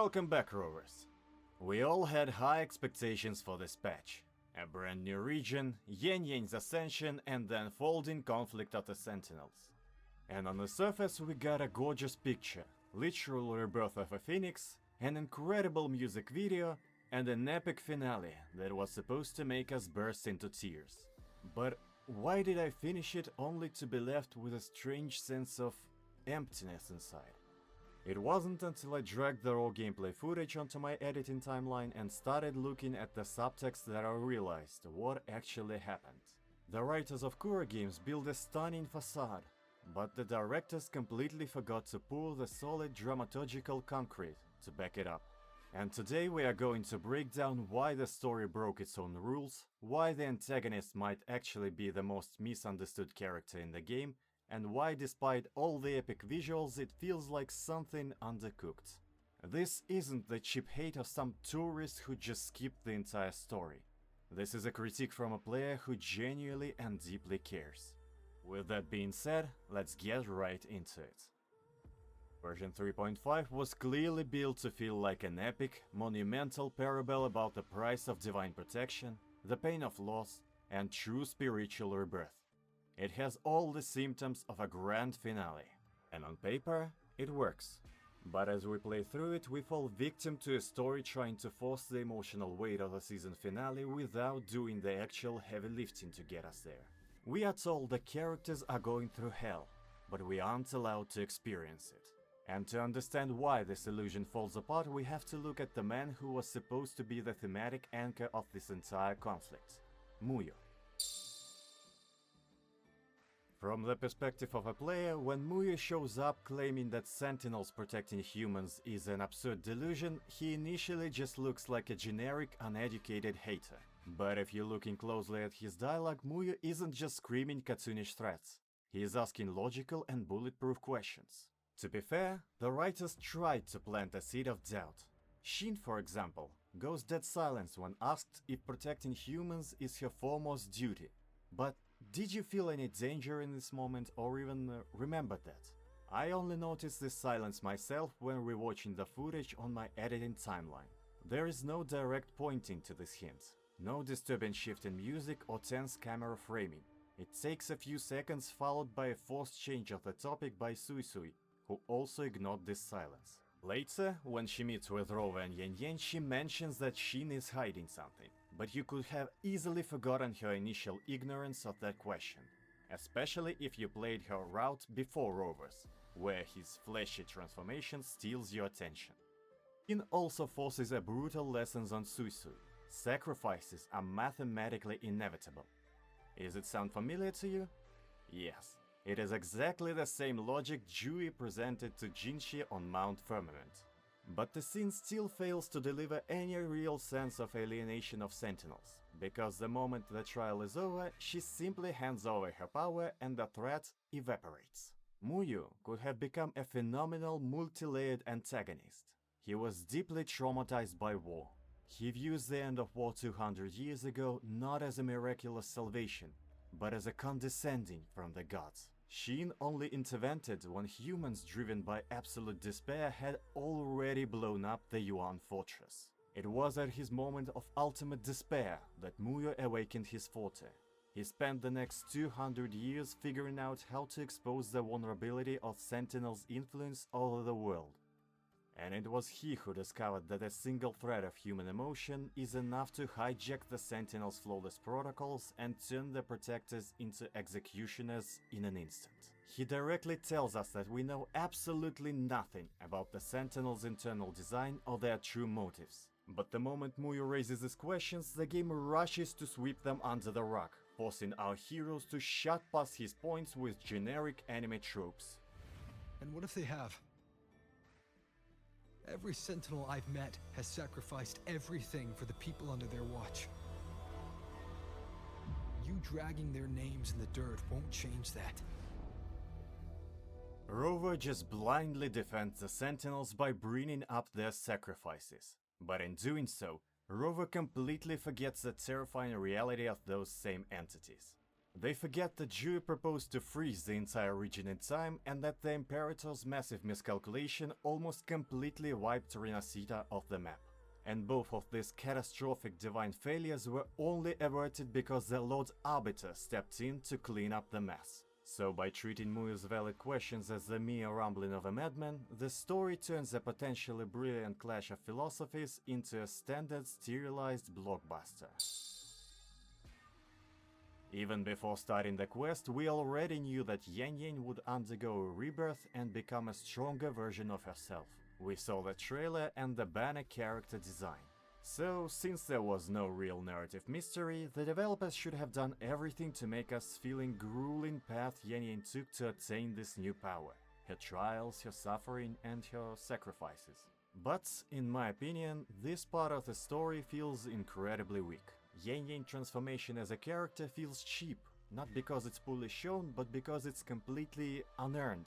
Welcome back, Rovers. We all had high expectations for this patch. A brand new region, Yangyang's ascension and the unfolding conflict of the Sentinels. And on the surface we got a gorgeous picture, literal rebirth of a phoenix, an incredible music video, and an epic finale that was supposed to make us burst into tears. But why did I finish it only to be left with a strange sense of emptiness inside? It wasn't until I dragged the raw gameplay footage onto my editing timeline and started looking at the subtext that I realized what actually happened. The writers of Kuro Games built a stunning facade, but the directors completely forgot to pour the solid dramaturgical concrete to back it up. And today we are going to break down why the story broke its own rules, why the antagonist might actually be the most misunderstood character in the game, and why despite all the epic visuals it feels like something undercooked. This isn't the cheap hate of some tourist who just skipped the entire story. This is a critique from a player who genuinely and deeply cares. With that being said, let's get right into it. Version 3.5 was clearly built to feel like an epic, monumental parable about the price of divine protection, the pain of loss, and true spiritual rebirth. It has all the symptoms of a grand finale, and on paper, it works. But as we play through it, we fall victim to a story trying to force the emotional weight of the season finale without doing the actual heavy lifting to get us there. We are told the characters are going through hell, but we aren't allowed to experience it. And to understand why this illusion falls apart, we have to look at the man who was supposed to be the thematic anchor of this entire conflict, Muyu. From the perspective of a player, when Muyu shows up claiming that Sentinels protecting humans is an absurd delusion, he initially just looks like a generic, uneducated hater. But if you're looking closely at his dialogue, Muyu isn't just screaming cartoonish threats. He is asking logical and bulletproof questions. To be fair, the writers tried to plant a seed of doubt. Shin, for example, goes dead silent when asked if protecting humans is her foremost duty. But did you feel any danger in this moment or even remember that? I only noticed this silence myself when rewatching the footage on my editing timeline. There is no direct pointing to this hint, no disturbing shift in music or tense camera framing. It takes a few seconds followed by a forced change of the topic by Sui, who also ignored this silence. Later, when she meets with Rova and Yangyang, she mentions that Shin is hiding something, but you could have easily forgotten her initial ignorance of that question, especially if you played her route before Rover's, where his fleshy transformation steals your attention. Shin also forces a brutal lesson on Sui. Sacrifices are mathematically inevitable. Is it sound familiar to you? Yes. It is exactly the same logic Jui presented to Jinshi on Mount Firmament. But the scene still fails to deliver any real sense of alienation of Sentinels, because the moment the trial is over, she simply hands over her power and the threat evaporates. Muyu could have become a phenomenal multi-layered antagonist. He was deeply traumatized by war. He views the end of war 200 years ago not as a miraculous salvation, but as a condescending from the gods. Shin only intervened when humans driven by absolute despair had already blown up the Yuan fortress. It was at his moment of ultimate despair that Muyu awakened his forte. He spent the next 200 years figuring out how to expose the vulnerability of Sentinel's influence over the world. And it was he who discovered that a single thread of human emotion is enough to hijack the Sentinel's flawless protocols and turn the protectors into executioners in an instant. He directly tells us that we know absolutely nothing about the Sentinel's internal design or their true motives. But the moment Muyu raises these questions, the game rushes to sweep them under the rug, forcing our heroes to shut past his points with generic anime tropes. And what if they have? Every Sentinel I've met has sacrificed everything for the people under their watch. You dragging their names in the dirt won't change that. Rover just blindly defends the Sentinels by bringing up their sacrifices. But in doing so, Rover completely forgets the terrifying reality of those same entities. They forget that Juyu proposed to freeze the entire region in time and that the Imperator's massive miscalculation almost completely wiped Renacita off the map. And both of these catastrophic divine failures were only averted because the Lord Arbiter stepped in to clean up the mess. So by treating Muyu's valid questions as the mere rumbling of a madman, the story turns a potentially brilliant clash of philosophies into a standard sterilized blockbuster. Even before starting the quest, we already knew that Yangyang would undergo a rebirth and become a stronger version of herself. We saw the trailer and the banner character design. So, since there was no real narrative mystery, the developers should have done everything to make us feeling grueling path Yangyang took to attain this new power. Her trials, her suffering, and her sacrifices. But, in my opinion, this part of the story feels incredibly weak. Yangyang transformation as a character feels cheap, not because it's poorly shown, but because it's completely unearned.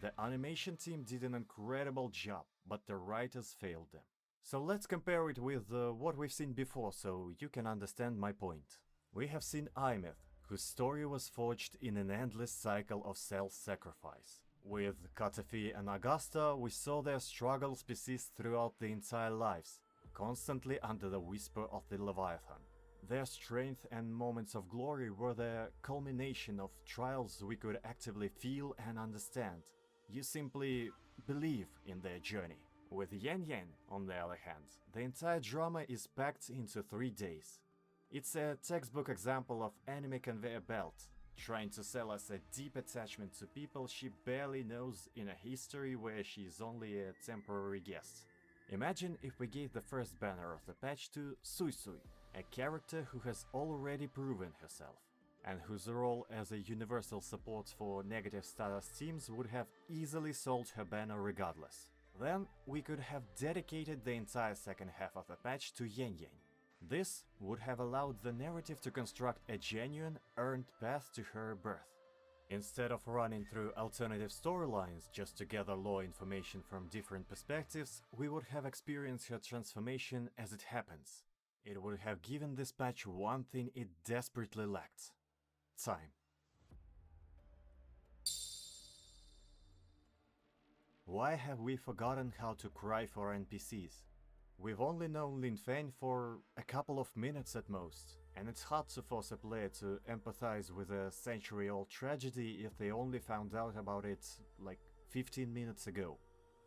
The animation team did an incredible job, but the writers failed them. So let's compare it with what we've seen before, so you can understand my point. We have seen Aemeth, whose story was forged in an endless cycle of self-sacrifice. With Catharsis and Augusta, we saw their struggles persist throughout the entire lives, constantly under the whisper of the Leviathan. Their strength and moments of glory were the culmination of trials we could actively feel and understand. You simply believe in their journey. With Yangyang, on the other hand, the entire drama is packed into 3 days. It's a textbook example of anime conveyor belt, trying to sell us a deep attachment to people she barely knows in a history where she is only a temporary guest. Imagine if we gave the first banner of the patch to Suisui, a character who has already proven herself, and whose role as a universal support for negative status teams would have easily sold her banner regardless. Then we could have dedicated the entire second half of the patch to Yangyang. This would have allowed the narrative to construct a genuine, earned path to her birth. Instead of running through alternative storylines just to gather lore information from different perspectives, we would have experienced her transformation as it happens. It would have given this patch one thing it desperately lacked: time. Why have we forgotten how to cry for NPCs? We've only known Lin Feng for a couple of minutes at most, and it's hard to force a player to empathize with a century-old tragedy if they only found out about it like 15 minutes ago.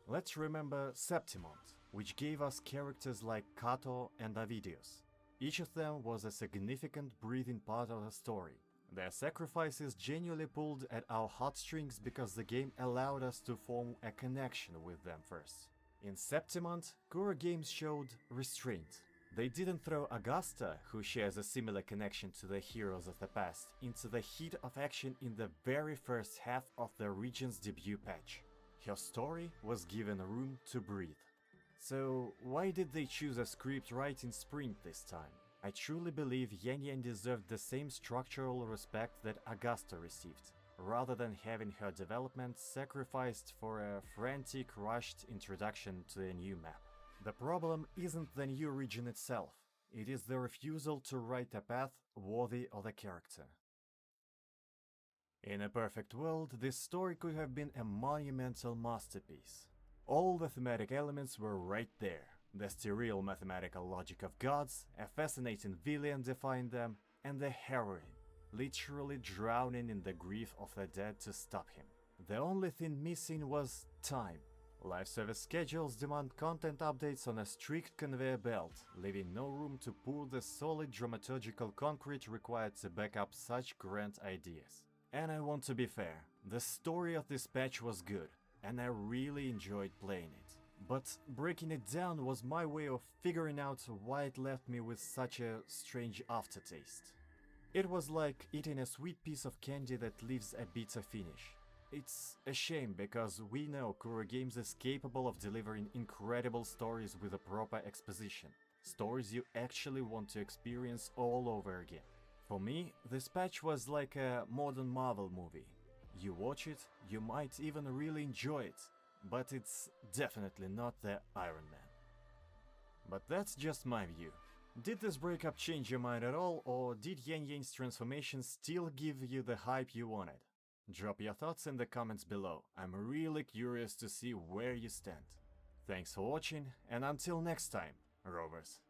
Let's remember Septimont, which gave us characters like Kato and Avidius. Each of them was a significant breathing part of the story. Their sacrifices genuinely pulled at our heartstrings because the game allowed us to form a connection with them first. In Septimont, Kuro Games showed restraint. They didn't throw Augusta, who shares a similar connection to the heroes of the past, into the heat of action in the very first half of the region's debut patch. Her story was given room to breathe. So why did they choose a script writing sprint this time? I truly believe Yangyang deserved the same structural respect that Augusta received, rather than having her development sacrificed for a frantic, rushed introduction to a new map. The problem isn't the new region itself, it is the refusal to write a path worthy of the character. In a perfect world, this story could have been a monumental masterpiece. All the thematic elements were right there. The sterile mathematical logic of gods, a fascinating villian defying them, and the heroine, literally drowning in the grief of the dead to stop him. The only thing missing was time. Live service schedules demand content updates on a strict conveyor belt, leaving no room to pour the solid dramaturgical concrete required to back up such grand ideas. And I want to be fair, the story of this patch was good, and I really enjoyed playing it. But breaking it down was my way of figuring out why it left me with such a strange aftertaste. It was like eating a sweet piece of candy that leaves a bitter finish. It's a shame because we know Kuro Games is capable of delivering incredible stories with a proper exposition. Stories you actually want to experience all over again. For me, this patch was like a modern Marvel movie. You watch it, you might even really enjoy it, but it's definitely not the Iron Man. But that's just my view. Did this breakup change your mind at all, or did Yangyang's transformation still give you the hype you wanted? Drop your thoughts in the comments below, I'm really curious to see where you stand. Thanks for watching, and until next time, Rovers.